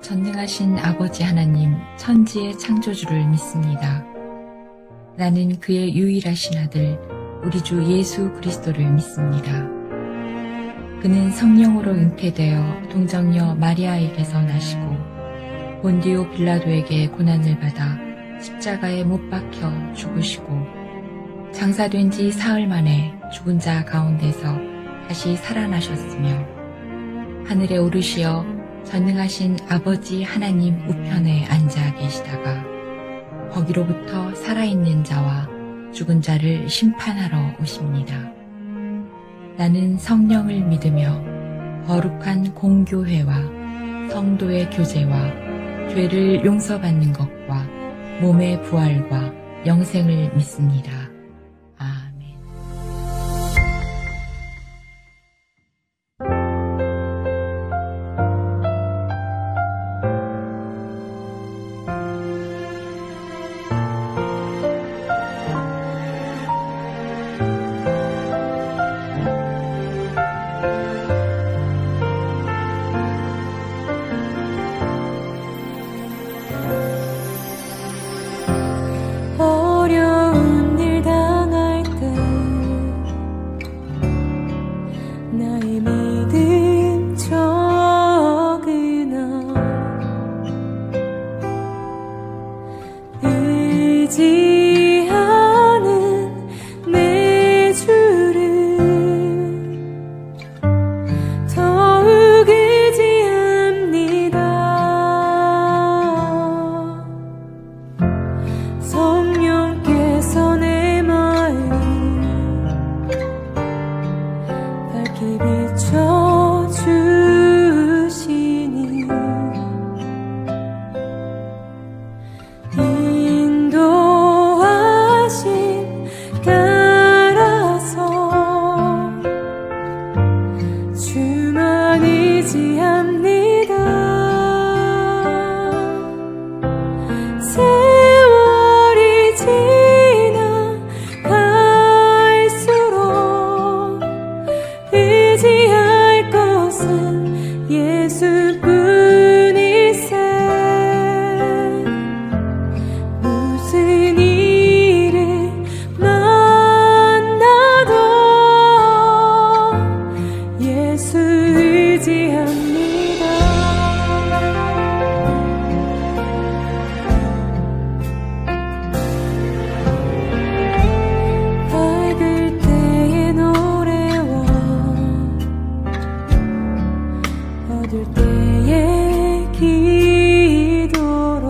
전능하신 아버지 하나님, 천지의 창조주를 믿습니다. 나는 그의 유일하신 아들, 우리 주 예수 그리스도를 믿습니다. 그는 성령으로 잉태되어 동정녀 마리아에게서 나시고 본디오 빌라도에게 고난을 받아 십자가에 못 박혀 죽으시고 장사된 지 사흘 만에 죽은 자 가운데서 다시 살아나셨으며 하늘에 오르시어 전능하신 아버지 하나님 우편에 앉아 계시다가 거기로부터 살아있는 자와 죽은 자를 심판하러 오십니다. 나는 성령을 믿으며 거룩한 공교회와 성도의 교제와 죄를 용서받는 것과 몸의 부활과 영생을 믿습니다. 아멘. 어려운 일 당할 때 나의 믿음 적으나 의지하는 내 주를 더욱 의지합니다. 성령께서 내 마음 밝게 비춰주시니 인도하심 따라서 주만 의지합니다. 세월이 지나갈수록 의지할 것은 예수뿐이세. 무슨 일을 만나도 예수 의지합니다. 밝을 때의 노래와 어두울 때의 기도로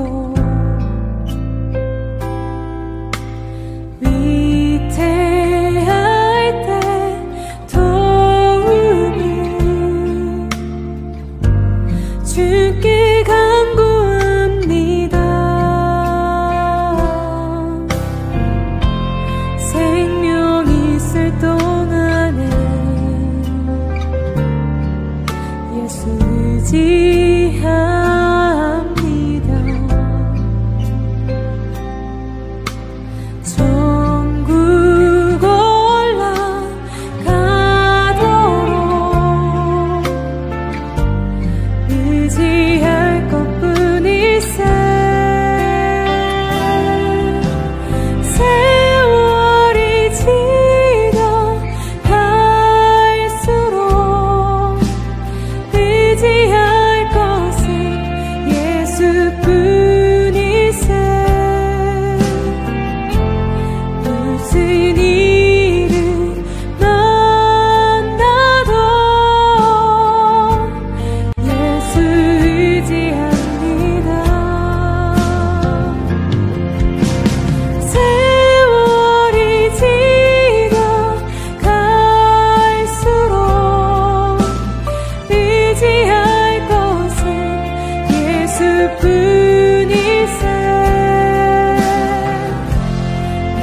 위태할 때 도움을 주께 간구합니다. 생명 있을 동안에 예수 의지합니다. 천국 올라가도록 의지할 것뿐이세. 세월이 지나갈수록 의지할 것은 예수뿐이세. 무슨 일을 만나도 예수 의지합니다. 세월이 지나갈수록 의지할 것은 예수뿐이세.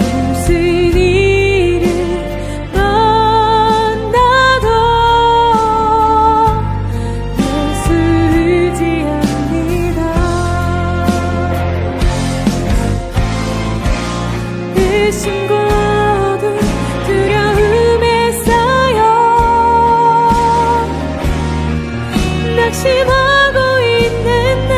무슨 일을 만나도 예수 의지합니다. 의심과 어둠 두려움에 쌓여 낙심하고 있는 나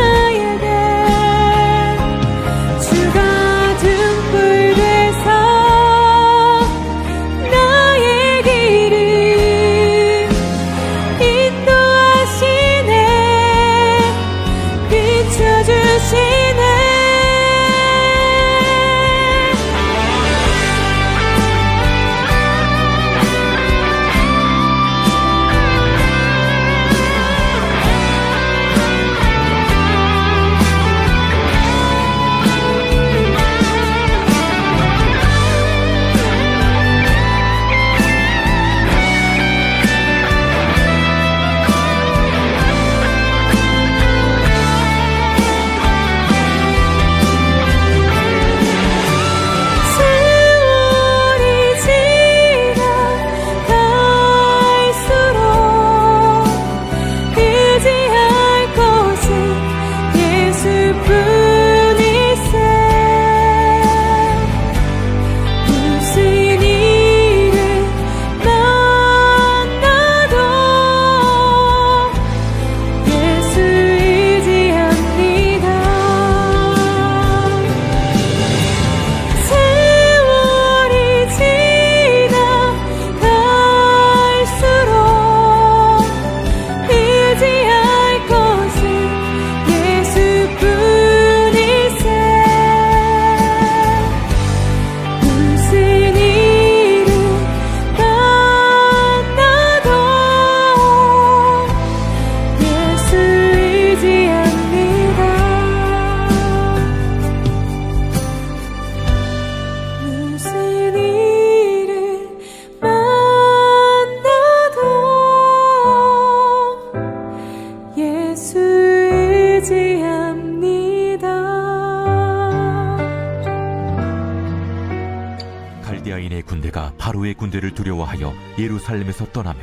왕의 군대가 바로의 군대를 두려워하여 예루살렘에서 떠나매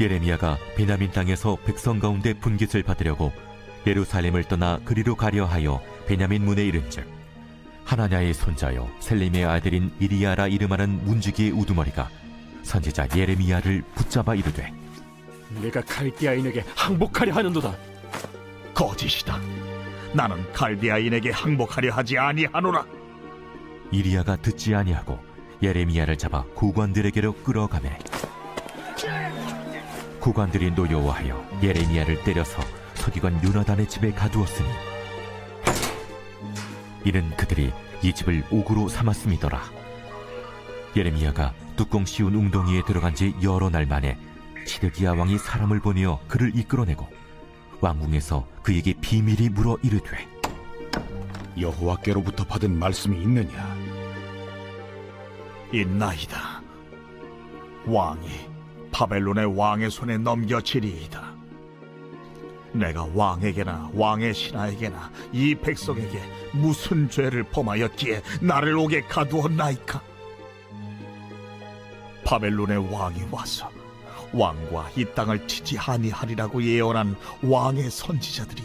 예레미야가 베냐민 땅에서 백성 가운데 분깃을 받으려고 예루살렘을 떠나 그리로 가려 하여 베냐민 문에 이른즉 하나냐의 손자여 셀림의 아들인 이리야라 이름하는 문지기의 우두머리가 선지자 예레미야를 붙잡아 이르되 내가 갈대아인에게 항복하려 하는도다. 거짓이다. 나는 갈대아인에게 항복하려 하지 아니하노라. 이리야가 듣지 아니하고 예레미야를 잡아 구관들에게로 끌어가매 구관들이 노여워하여 예레미야를 때려서 서기관 요나단의 집에 가두었으니 이는 그들이 이 집을 옥으로 삼았음이더라. 예레미야가 뚜껑 씌운 웅덩이에 들어간 지 여러 날 만에 시드기야 왕이 사람을 보내어 그를 이끌어내고 왕궁에서 그에게 비밀이 물어 이르되 여호와께로부터 받은 말씀이 있느냐? 있나이다. 왕이 바벨론의 왕의 손에 넘겨지리이다. 내가 왕에게나 왕의 신하에게나 이 백성에게 무슨 죄를 범하였기에 나를 옥에 가두었나이까? 바벨론의 왕이 와서 왕과 이 땅을 치지 아니하리라고 예언한 왕의 선지자들이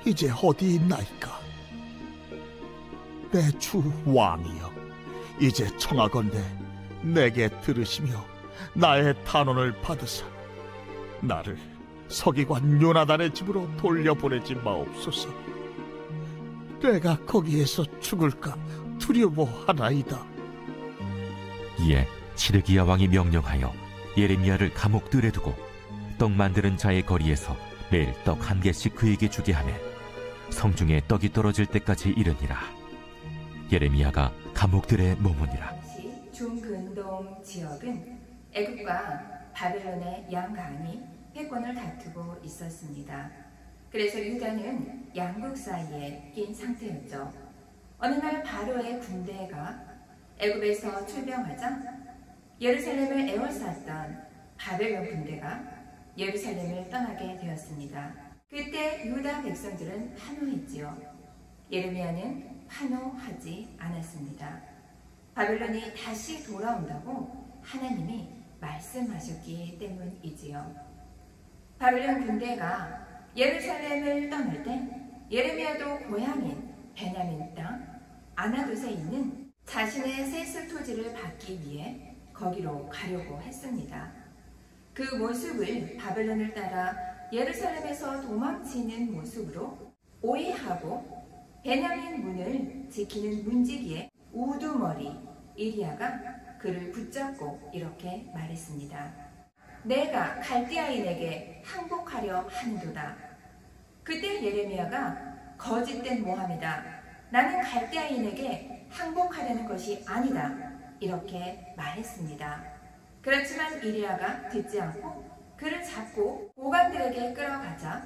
이제 어디 있나이까? 내 주 왕이여, 이제 청하건대 내게 들으시며 나의 탄원을 받으사 나를 서기관 요나단의 집으로 돌려보내지 마옵소서. 내가 거기에서 죽을까 두려워하나이다. 이에 시드기야 왕이 명령하여 예레미야를 감옥들에 두고 떡 만드는 자의 거리에서 매일 떡 한 개씩 그에게 주게 하며 성중에 떡이 떨어질 때까지 이르니라. 예레미야가 감옥들에 머무니라. 중근동 지역은 애굽과 바벨론의 양강이 패권을 다투고 있었습니다. 그래서 유다는 양국 사이에 낀 상태였죠. 어느 날 바로의 군대가 애굽에서 출병하자 예루살렘을 에워쌌던 바벨론 군대가 예루살렘을 떠나게 되었습니다. 그때 유다 백성들은 환호했지요. 예레미야는 환호하지 않았습니다. 바벨론이 다시 돌아온다고 하나님이 말씀하셨기 때문이지요. 바벨론 군대가 예루살렘을 떠날 때 예레미야도 고향인 베냐민 땅 아나돗에 있는 자신의 세습 토지를 받기 위해 거기로 가려고 했습니다. 그 모습을 바벨론을 따라 예루살렘에서 도망치는 모습으로 오해하고 베냐민 문을 지키는 문지기의 우두머리 이리야가 그를 붙잡고 이렇게 말했습니다. 내가 갈대아인에게 항복하려 하는도다. 그때 예레미야가 거짓된 모함이다. 나는 갈대아인에게 항복하려는 것이 아니다. 이렇게 말했습니다. 그렇지만 이리야가 듣지 않고 그를 잡고 고관들에게 끌어가자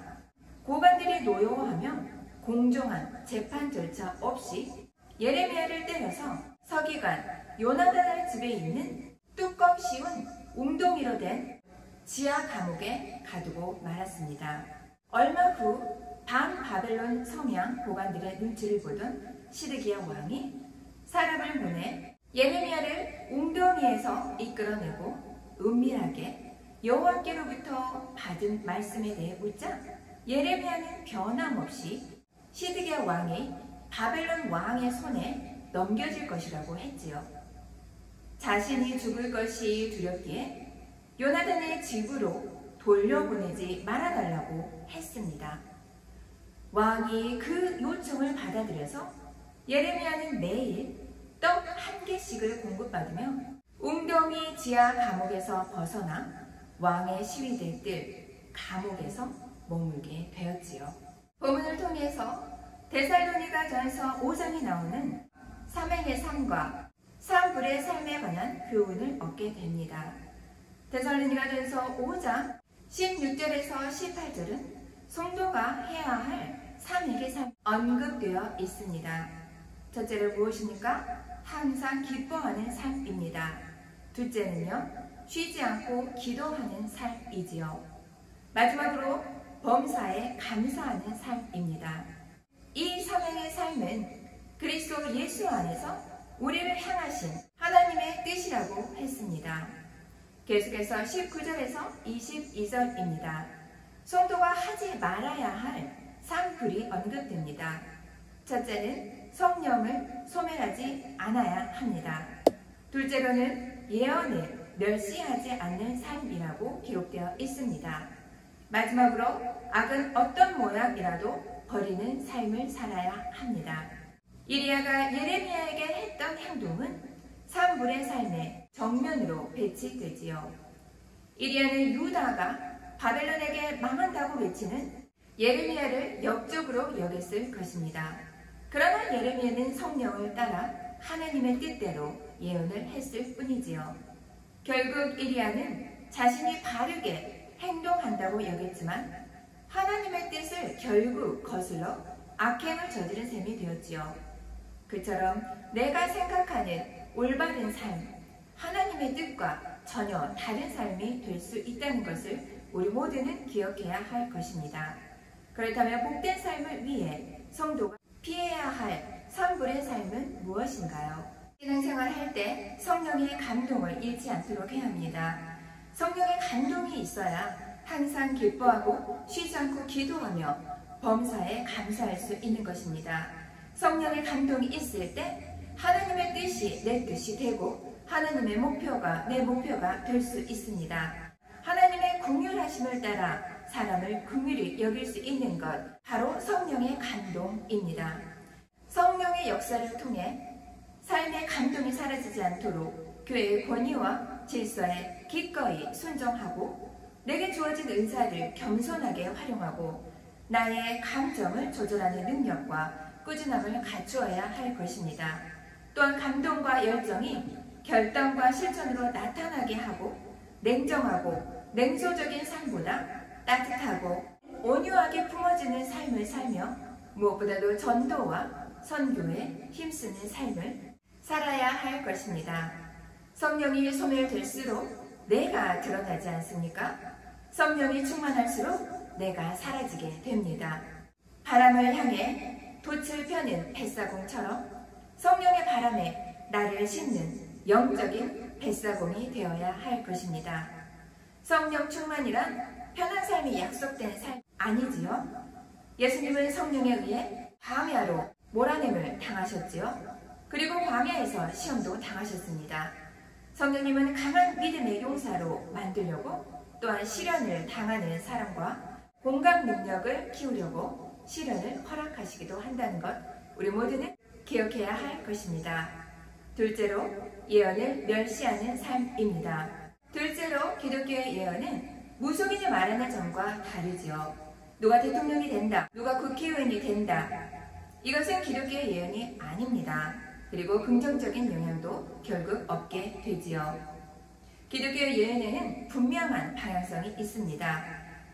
고관들이 노여워하며 공정한 재판 절차 없이 예레미야를 때려서 서기관 요나단의 집에 있는 뚜껑 씌운 웅덩이로 된 지하 감옥에 가두고 말았습니다. 얼마 후 반바벨론 성향 고관들의 눈치를 보던 시드기야 왕이 사람을 보내 예레미야를 웅덩이에서 이끌어내고 은밀하게 여호와께로부터 받은 말씀에 대해 묻자 예레미야는 변함없이 시드기야 왕이 바벨론 왕의 손에 넘겨질 것이라고 했지요. 자신이 죽을 것이 두렵기에 요나단의 집으로 돌려보내지 말아달라고 했습니다. 왕이 그 요청을 받아들여서 예레미야는 매일 떡 한 개씩을 공급받으며 웅덩이 지하 감옥에서 벗어나 왕의 시위대 뜰 감옥에서 머물게 되었지요. 본문을 통해서 데살로니가 전서 5장에 나오는 삼행의 삶과 사울의 삶에 관한 교훈을 얻게 됩니다. 데살로니가 전서 5장 16절에서 18절은 성도가 해야 할 삼행의 삶 언급되어 있습니다. 첫째로 무엇입니까? 항상 기뻐하는 삶입니다. 둘째는요, 쉬지 않고 기도하는 삶이지요. 마지막으로 범사에 감사하는 삶입니다. 이 삼행의 삶은 그리스도 예수 안에서 우리를 향하신 하나님의 뜻이라고 했습니다. 계속해서 19절에서 22절입니다. 성도가 하지 말아야 할 3불이 언급됩니다. 첫째는 성령을 소멸하지 않아야 합니다. 둘째로는 예언을 멸시하지 않는 삶이라고 기록되어 있습니다. 마지막으로 악은 어떤 모양이라도 버리는 삶을 살아야 합니다. 이리야가 예레미야에게 했던 행동은 3불의 삶의 정면으로 배치되지요. 이리야는 유다가 바벨론에게 망한다고 외치는 예레미야를 역적으로 여겼을 것입니다. 그러나 예레미야는 성령을 따라 하나님의 뜻대로 예언을 했을 뿐이지요. 결국 이리야는 자신이 바르게 행동한다고 여겼지만 하나님의 뜻을 결국 거슬러 악행을 저지른 셈이 되었지요. 그처럼 내가 생각하는 올바른 삶, 하나님의 뜻과 전혀 다른 삶이 될 수 있다는 것을 우리 모두는 기억해야 할 것입니다. 그렇다면 복된 삶을 위해 성도가 피해야 할 3불의 삶은 무엇인가요? 신앙생활 할 때 성령의 감동을 잃지 않도록 해야 합니다. 성령의 감동이 있어야 항상 기뻐하고 쉬지 않고 기도하며 범사에 감사할 수 있는 것입니다. 성령의 감동이 있을 때 하나님의 뜻이 내 뜻이 되고 하나님의 목표가 내 목표가 될 수 있습니다. 하나님의 긍휼하심을 따라 사람을 긍휼히 여길 수 있는 것, 바로 성령의 감동입니다. 성령의 역사를 통해 삶의 감동이 사라지지 않도록 교회의 권위와 질서에 기꺼이 순종하고 내게 주어진 은사를 겸손하게 활용하고 나의 감정을 조절하는 능력과 꾸준함을 갖추어야 할 것입니다. 또한 감동과 열정이 결단과 실천으로 나타나게 하고 냉정하고 냉소적인 삶보다 따뜻하고 온유하게 품어지는 삶을 살며 무엇보다도 전도와 선교에 힘쓰는 삶을 살아야 할 것입니다. 성령이 소멸될수록 내가 드러나지 않습니까? 성령이 충만할수록 내가 사라지게 됩니다. 바람을 향해 돛을 펴는 뱃사공처럼 성령의 바람에 나를 싣는 영적인 뱃사공이 되어야 할 것입니다. 성령 충만이란 편한 삶이 약속된 삶 아니지요? 예수님은 성령에 의해 광야로 몰아냄을 당하셨지요? 그리고 광야에서 시험도 당하셨습니다. 성령님은 강한 믿음의 용사로 만들려고 또한 시련을 당하는 사람과 공감 능력을 키우려고 시련을 허락하시기도 한다는 것 우리 모두는 기억해야 할 것입니다. 둘째로 예언을 멸시하는 삶입니다. 둘째로 기독교의 예언은 무속인이 말하는 점과 다르지요. 누가 대통령이 된다, 누가 국회의원이 된다. 이것은 기독교의 예언이 아닙니다. 그리고 긍정적인 영향도 결국 얻게 되지요. 기독교의 예언에는 분명한 방향성이 있습니다.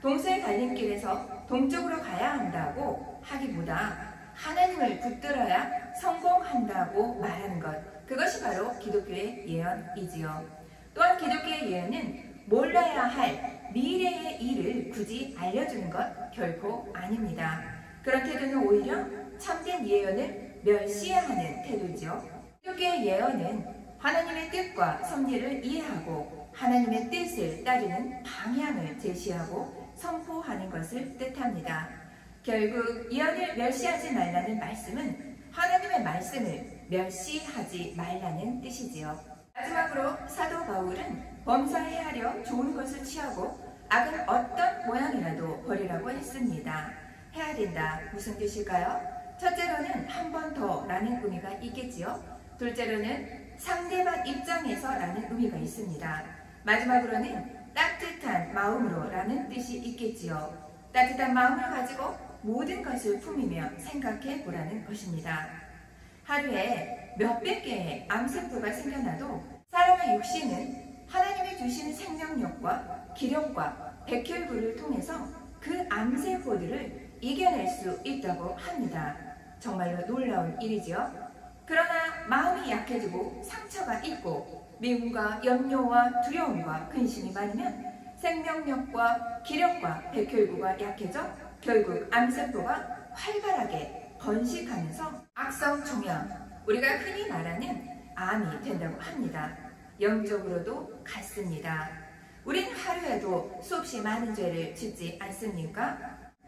동서의 갈림길에서 동쪽으로 가야 한다고 하기보다 하나님을 붙들어야 성공한다고 말하는 것, 그것이 바로 기독교의 예언이지요. 또한 기독교의 예언은 몰라야 할 미래의 일을 굳이 알려주는 것 결코 아닙니다. 그런 태도는 오히려 참된 예언을 멸시하는 태도죠. 기독교의 예언은 하나님의 뜻과 섭리를 이해하고 하나님의 뜻을 따르는 방향을 제시하고 선포하는 것을 뜻합니다. 결국 예언을 멸시하지 말라는 말씀은 하나님의 말씀을 멸시하지 말라는 뜻이지요. 마지막으로 사도 바울은 범사에 하려 좋은 것을 취하고 악은 어떤 모양이라도 버리라고 했습니다. 해야 된다. 무슨 뜻일까요? 첫째로는 한 번 더 라는 의미가 있겠지요. 둘째로는 상대방 입장에서 라는 의미가 있습니다. 마지막으로는 따뜻한 마음으로 라는 뜻이 있겠지요. 따뜻한 마음을 가지고 모든 것을 품으며 생각해 보라는 것입니다. 하루에 몇백 개의 암세포가 생겨나도 사람의 육신은 하나님이 주신 생명력과 기력과 백혈구를 통해서 그 암세포들을 이겨낼 수 있다고 합니다. 정말로 놀라운 일이지요. 그러나 마음이 약해지고 상처가 있고 미움과 염려와 두려움과 근심이 많으면 생명력과 기력과 백혈구가 약해져 결국 암세포가 활발하게 번식하면서 악성 종양, 우리가 흔히 말하는 암이 된다고 합니다. 영적으로도 같습니다. 우린 하루에도 수없이 많은 죄를 짓지 않습니까?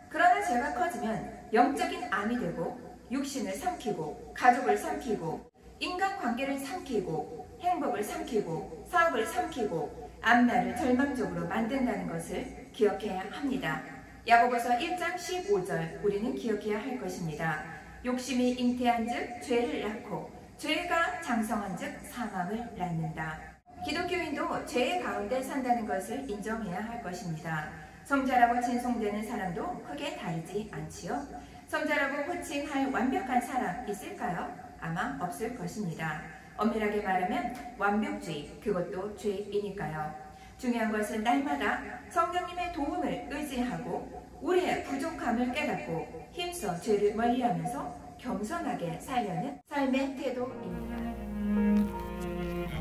그러나 죄가 커지면 영적인 암이 되고 육신을 삼키고 가족을 삼키고 인간관계를 삼키고 행복을 삼키고 사업을 삼키고 앞날을 절망적으로 만든다는 것을 기억해야 합니다. 야고보서 1장 15절 우리는 기억해야 할 것입니다. 욕심이 잉태한 즉 죄를 낳고 죄가 장성한 즉 사망을 낳는다. 기독교인도 죄의 가운데 산다는 것을 인정해야 할 것입니다. 성자라고 칭송되는 사람도 크게 다르지 않지요. 성자라고 호칭할 완벽한 사람 있을까요? 아마 없을 것입니다. 엄밀하게 말하면 완벽주의, 그것도 죄이니까요. 중요한 것은 날마다 성령님의 도움을 의지하고 우리의 부족함을 깨닫고 힘써 죄를 멀리하면서 겸손하게 살려는 삶의 태도입니다.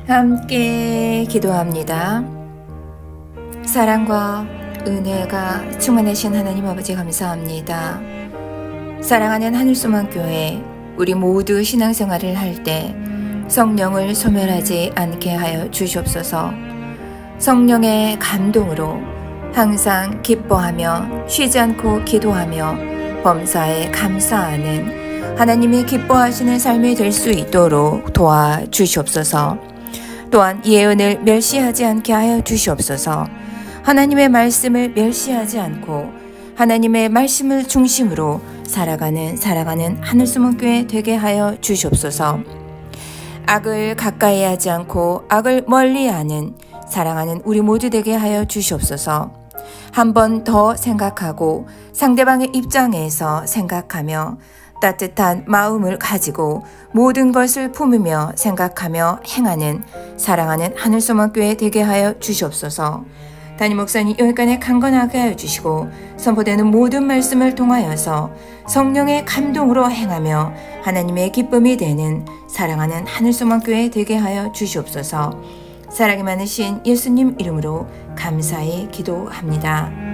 함께 기도합니다. 사랑과 은혜가 충만하신 하나님 아버지 감사합니다. 사랑하는 하늘소망교회, 우리 모두 신앙생활을 할 때 성령을 소멸하지 않게 하여 주시옵소서. 성령의 감동으로 항상 기뻐하며 쉬지 않고 기도하며 범사에 감사하는 하나님이 기뻐하시는 삶이 될 수 있도록 도와주시옵소서. 또한 예언을 멸시하지 않게 하여 주시옵소서. 하나님의 말씀을 멸시하지 않고 하나님의 말씀을 중심으로 살아가는 하늘소망교회 되게 하여 주시옵소서. 악을 가까이 하지 않고 악을 멀리하는 사랑하는 우리 모두 되게 하여 주시옵소서. 한 번 더 생각하고 상대방의 입장에서 생각하며 따뜻한 마음을 가지고 모든 것을 품으며 생각하며 행하는 사랑하는 하늘소망교회 되게 하여 주시옵소서. 담임 목사님 여기까지 강건하게 하여 주시고 선포되는 모든 말씀을 통하여서 성령의 감동으로 행하며 하나님의 기쁨이 되는 사랑하는 하늘소망교회 되게 하여 주시옵소서. 사랑이 많으신 예수님 이름으로 감사히 기도합니다.